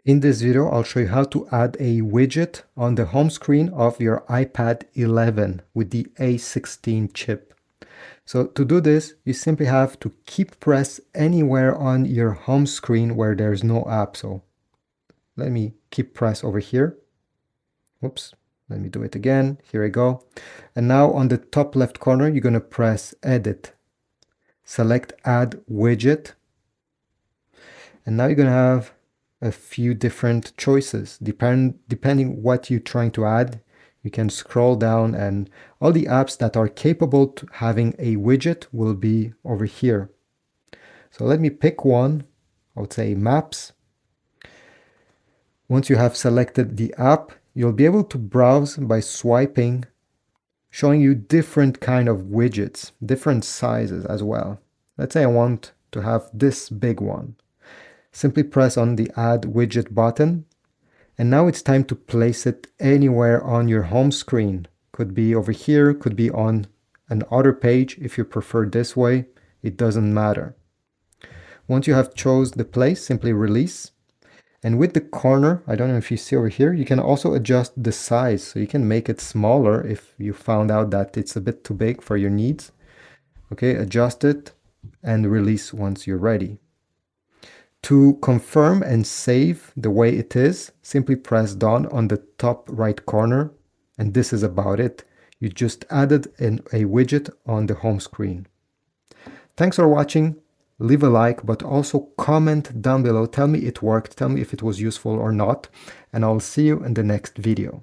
In this video, I'll show you how to add a widget on the home screen of your iPad 11 with the A16 chip. So to do this, you simply have to keep press anywhere on your home screen where there's no app. So let me keep press over here. Whoops, let me do it again. Here I go. And now on the top left corner, you're going to press Edit. Select Add Widget. And now you're going to have a few different choices. Depending what you're trying to add, you can scroll down and all the apps that are capable to having a widget will be over here. So let me pick one. I would say Maps. Once you have selected the app, you'll be able to browse by swiping, showing you different kind of widgets, different sizes as well. Let's say I want to have this big one. Simply press on the Add Widget button, and now it's time to place it anywhere on your home screen. Could be over here, could be on an other page if you prefer this way, it doesn't matter. Once you have chose the place, simply release. And with the corner, I don't know if you see over here, you can also adjust the size. So you can make it smaller if you found out that it's a bit too big for your needs. Okay, adjust it and release once you're ready. To confirm and save the way it is, simply press Done on the top right corner, and this is about it. You just added a widget on the home screen. Thanks for watching. Leave a like, but also comment down below. Tell me it worked, tell me if it was useful or not, and I'll see you in the next video.